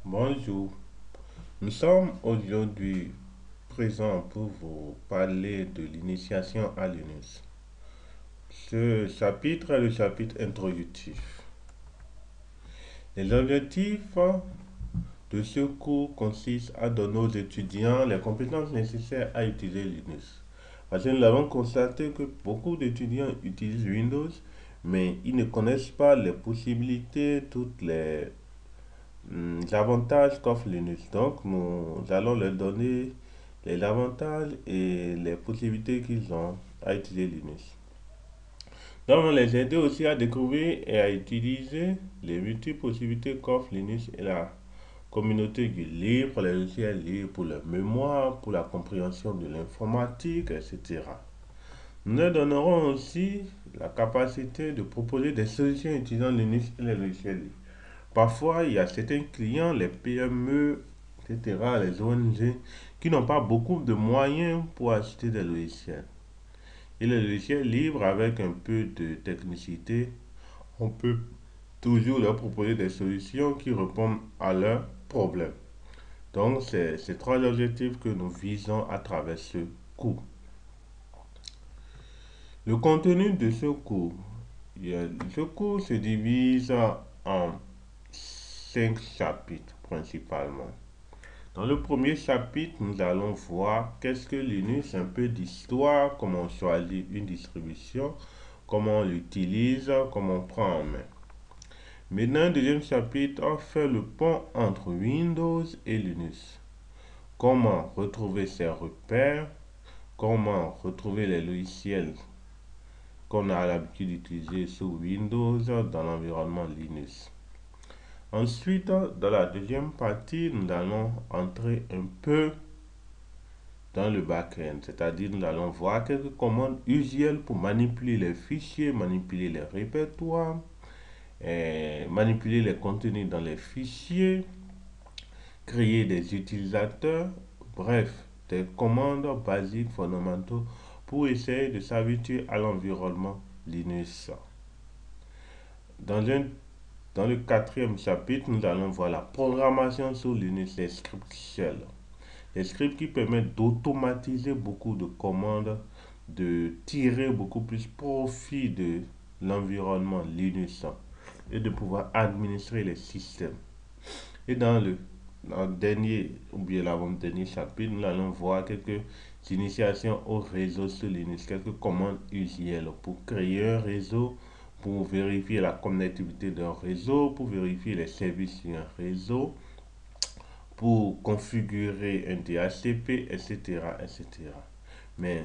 Bonjour, nous sommes aujourd'hui présents pour vous parler de l'initiation à Linux. Ce chapitre est le chapitre introductif. Les objectifs de ce cours consistent à donner aux étudiants les compétences nécessaires à utiliser Linux. Parce que nous avons constaté que beaucoup d'étudiants utilisent Windows, mais ils ne connaissent pas les possibilités, toutes les avantages qu'offre Linux. Donc, nous allons leur donner les avantages et les possibilités qu'ils ont à utiliser Linux. Donc, on les aider aussi à découvrir et à utiliser les multiples possibilités qu'offre Linux et la communauté du libre, pour les logiciels libres, pour la mémoire, pour la compréhension de l'informatique, etc. Nous leur donnerons aussi la capacité de proposer des solutions utilisant Linux et les logiciels libres. Parfois, il y a certains clients, les PME, etc., les ONG, qui n'ont pas beaucoup de moyens pour acheter des logiciels. Et les logiciels libres, avec un peu de technicité, on peut toujours leur proposer des solutions qui répondent à leurs problèmes. Donc, c'est ces trois objectifs que nous visons à travers ce cours. Le contenu de ce cours, ce cours se divise en cinq chapitres principalement. Dans le premier chapitre, nous allons voir qu'est-ce que Linux, un peu d'histoire, comment on choisit une distribution, comment on l'utilise, comment on prend en main. Maintenant, le deuxième chapitre, on fait le pont entre Windows et Linux. Comment retrouver ses repères, comment retrouver les logiciels qu'on a l'habitude d'utiliser sous Windows dans l'environnement Linux. Ensuite, dans la deuxième partie, nous allons entrer un peu dans le back-end, c'est-à-dire nous allons voir quelques commandes usuelles pour manipuler les fichiers, manipuler les répertoires, manipuler les contenus dans les fichiers, créer des utilisateurs, bref, des commandes basiques fondamentaux pour essayer de s'habituer à l'environnement Linux. Dans un Dans le quatrième chapitre, nous allons voir la programmation sur Linux, les scripts shell. Les scripts qui permettent d'automatiser beaucoup de commandes, de tirer beaucoup plus profit de l'environnement Linux et de pouvoir administrer les systèmes. Et dans le dernier, ou bien l'avant-dernier chapitre, nous allons voir quelques initiations au réseau sur Linux, quelques commandes usuelles pour créer un réseau, pour vérifier la connectivité d'un réseau, pour vérifier les services sur un réseau, pour configurer un DHCP, etc., etc. Mais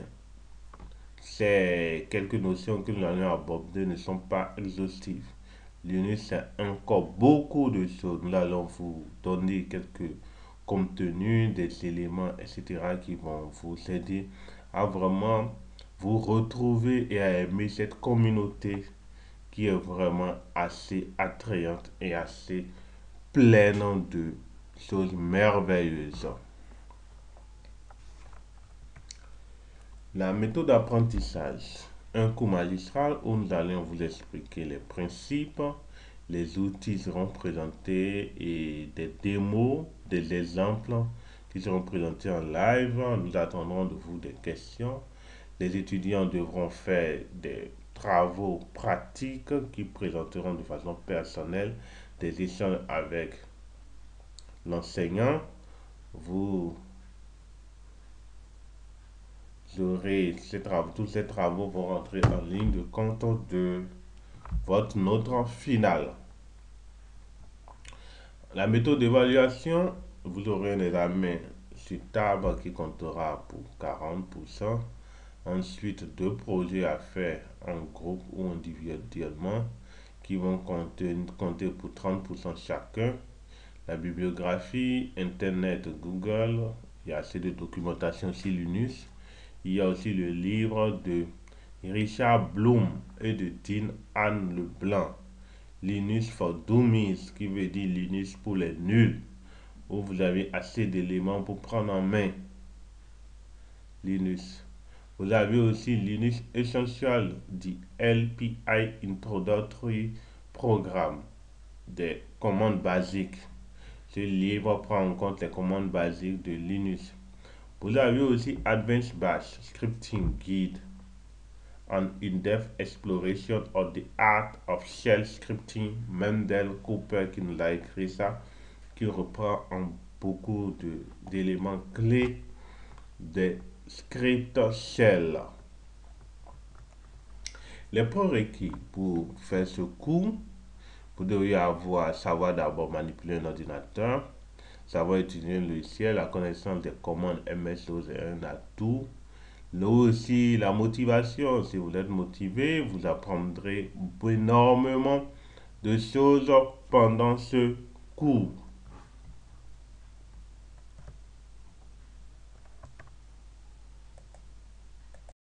ces quelques notions que nous allons aborder ne sont pas exhaustives. Linux, c'est encore beaucoup de choses. Nous allons vous donner quelques contenus, des éléments, etc., qui vont vous aider à vraiment vous retrouver et à aimer cette communauté qui est vraiment assez attrayante et assez pleine de choses merveilleuses. La méthode d'apprentissage, un cours magistral où nous allons vous expliquer les principes, les outils seront présentés et des démos, des exemples qui seront présentés en live. Nous attendrons de vous des questions. Les étudiants devront faire des travaux pratiques qui présenteront de façon personnelle des échanges avec l'enseignant. Vous tous ces travaux vont rentrer en ligne de compte de votre note finale. La méthode d'évaluation, vous aurez un examen sur table qui comptera pour 40%. Ensuite, deux projets à faire en groupe ou individuellement qui vont compter pour 30% chacun. La bibliographie, Internet, Google, il y a assez de documentation sur Linux. Il y a aussi le livre de Richard Bloom et de Dean Anne Leblanc, Linux for Dummies, qui veut dire Linux pour les nuls, où vous avez assez d'éléments pour prendre en main Linux. Vous avez aussi Linux Essential, dit LPI Introductory Program, des commandes basiques. Ce livre prend en compte les commandes basiques de Linux. Vous avez aussi Advanced Bash Scripting Guide, an in-depth exploration of the art of shell scripting. Mendel Cooper qui nous a écrit ça, qui reprend en beaucoup d'éléments clés des scripts shell. Les prérequis pour faire ce cours, vous devriez savoir d'abord manipuler un ordinateur, savoir utiliser un logiciel, la connaissance des commandes MS-DOS est un atout. Là aussi, la motivation, si vous êtes motivé, vous apprendrez énormément de choses pendant ce cours.